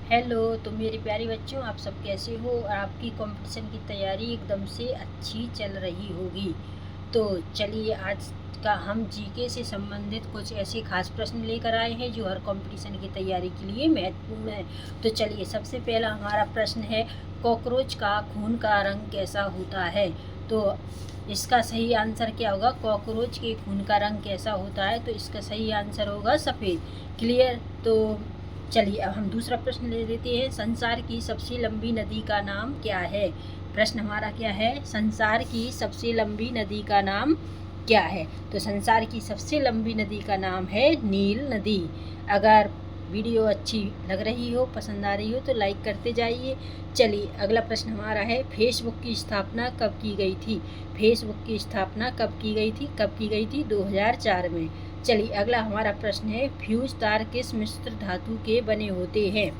Hello. तो मेरे प्यारे बच्चों, आप सब कैसे हो और आपकी कंपटीशन की तैयारी एकदम से अच्छी चल रही होगी। तो चलिए, आज का हम जीके से संबंधित कुछ ऐसे खास प्रश्न लेकर आए हैं जो हर कंपटीशन की तैयारी के लिए महत्वपूर्ण है। तो चलिए, सबसे पहला हमारा प्रश्न है, कॉकरोच का खून का रंग कैसा होता है। तो इसका सही आंसर क्या होगा? कॉकरोच के खून का रंग कैसा होता है? तो इसका सही आंसर होगा सफ़ेद। क्लियर? तो चलिए, अब हम दूसरा प्रश्न ले लेते हैं। संसार की सबसे लंबी नदी का नाम क्या है? प्रश्न हमारा क्या है? संसार की सबसे लंबी नदी का नाम क्या है? तो संसार की सबसे लंबी नदी का नाम है नील नदी। अगर वीडियो अच्छी लग रही हो, पसंद आ रही हो तो लाइक करते जाइए। चलिए, अगला प्रश्न हमारा है, फेसबुक की स्थापना कब की गई थी? फेसबुक की स्थापना कब की गई थी? कब की गई थी? 2004 में। चलिए, अगला हमारा प्रश्न है, फ्यूज तार किस मिश्र धातु के बने होते हैं?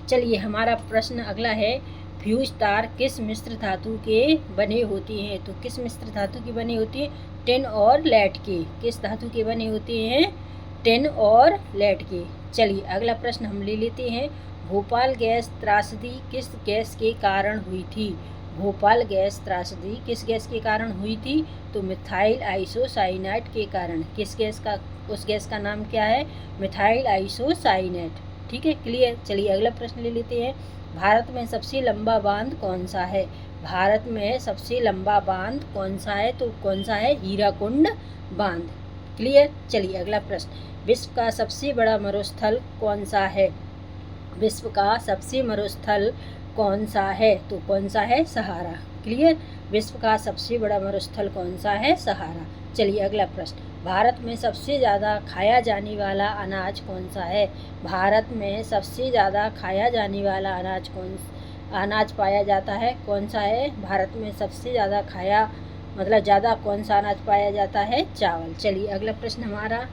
चलिए, हमारा प्रश्न अगला है, फ्यूज तार किस मिश्र धातु के बने होते हैं? तो किस मिश्र धातु की बनी होती है? टिन और लेड के। किस धातु के बने होते हैं? टिन और लेड के। चलिए, अगला प्रश्न हम ले लेते हैं, भोपाल गैस त्रासदी किस गैस के कारण हुई थी? भोपाल गैस त्रासदी किस गैस के कारण हुई थी? तो मिथाइल आइसोसाइनेट के कारण। किस गैस का? उस गैस का नाम क्या है? Methyl isocyanate. ठीक है, क्लियर। चलिए, अगला प्रश्न ले लेते हैं, भारत में सबसे लंबा बांध कौन सा है? भारत में सबसे लंबा बांध कौन सा है? तो कौन सा है? हीराकुंड बांध। क्लियर। चलिए, अगला प्रश्न, विश्व का सबसे बड़ा मरुस्थल कौन सा है? विश्व का सबसे मरुस्थल कौन सा है? तो कौन सा है? सहारा। क्लियर। विश्व का सबसे बड़ा मरुस्थल कौन सा है? सहारा। चलिए, अगला प्रश्न, भारत में सबसे ज़्यादा खाया जाने वाला अनाज कौन सा है? भारत में सबसे ज़्यादा खाया जाने वाला अनाज पाया जाता है, कौन सा है? भारत में सबसे ज़्यादा खाया ज़्यादा कौन सा अनाज पाया जाता है? चावल। चलिए, अगला प्रश्न हमारा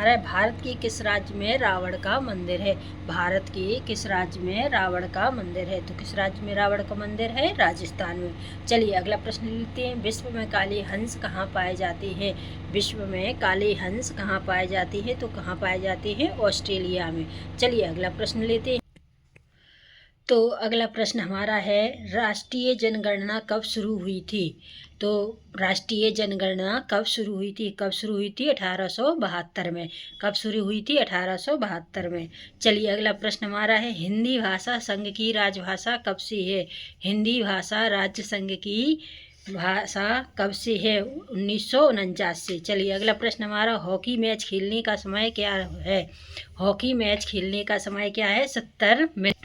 है, भारत के किस राज्य में रावण का मंदिर है? भारत के किस राज्य में रावण का मंदिर है? तो किस राज्य में रावण का मंदिर है? राजस्थान में। चलिए, अगला प्रश्न लेते हैं, विश्व में काले हंस कहाँ पाए जाते हैं? विश्व में काले हंस कहाँ पाए जाते हैं? तो कहाँ पाए जाते हैं? ऑस्ट्रेलिया में। चलिए, अगला प्रश्न लेते हैं। तो अगला प्रश्न हमारा है, राष्ट्रीय जनगणना कब शुरू हुई थी? तो राष्ट्रीय जनगणना कब शुरू हुई थी? कब शुरू हुई थी? 1872 में। कब शुरू हुई थी? 1872 में। चलिए, अगला प्रश्न हमारा है, हिंदी भाषा संघ की राजभाषा कब से है? हिंदी भाषा राज्य संघ की भाषा कब से है? 1949 से। चलिए, अगला प्रश्न हमारा, हॉकी मैच खेलने का समय क्या है? हॉकी मैच खेलने का समय क्या है? 70 मिनट।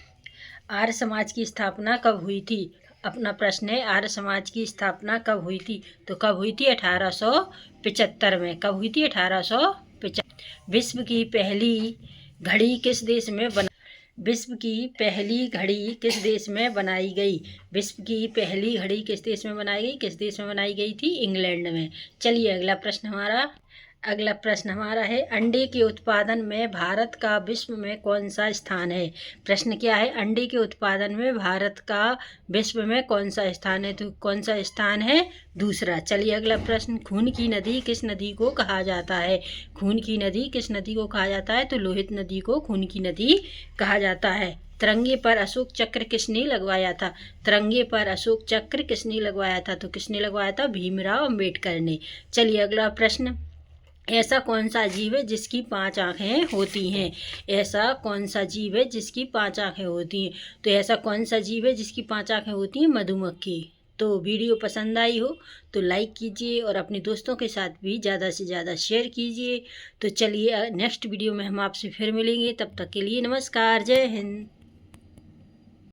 आर्य समाज की स्थापना कब हुई थी? अपना प्रश्न है, आर्य समाज की स्थापना कब हुई थी? तो कब हुई थी? 1875 में। कब हुई थी? 1875। विश्व की पहली घड़ी किस देश में विश्व की पहली घड़ी किस देश में बनाई गई? विश्व की पहली घड़ी किस देश में बनाई गई? किस देश में बनाई गई थी? इंग्लैंड में। चलिए, अगला प्रश्न हमारा है, अंडे के उत्पादन में भारत का विश्व में कौन सा स्थान है? प्रश्न क्या है? अंडे के उत्पादन में भारत का विश्व में कौन सा स्थान है? तो कौन सा स्थान है? दूसरा। चलिए, अगला प्रश्न, खून की नदी किस नदी को कहा जाता है? खून की नदी किस नदी को कहा जाता है? तो लोहित नदी को खून की नदी कहा जाता है। तिरंगे पर अशोक चक्र किसने लगवाया था? तिरंगे पर अशोक चक्र किसने लगवाया था? तो किसने लगवाया था? भीमराव अम्बेडकर ने। चलिए, अगला प्रश्न, ऐसा कौन सा जीव है जिसकी 5 आँखें होती हैं? ऐसा कौन सा जीव है जिसकी 5 आँखें होती हैं? तो ऐसा कौन सा जीव है जिसकी 5 आँखें होती हैं? मधुमक्खी। तो वीडियो पसंद आई हो तो लाइक कीजिए और अपने दोस्तों के साथ भी ज़्यादा से ज़्यादा शेयर कीजिए। तो चलिए, नेक्स्ट वीडियो में हम आपसे फिर मिलेंगे। तब तक के लिए नमस्कार, जय हिंद।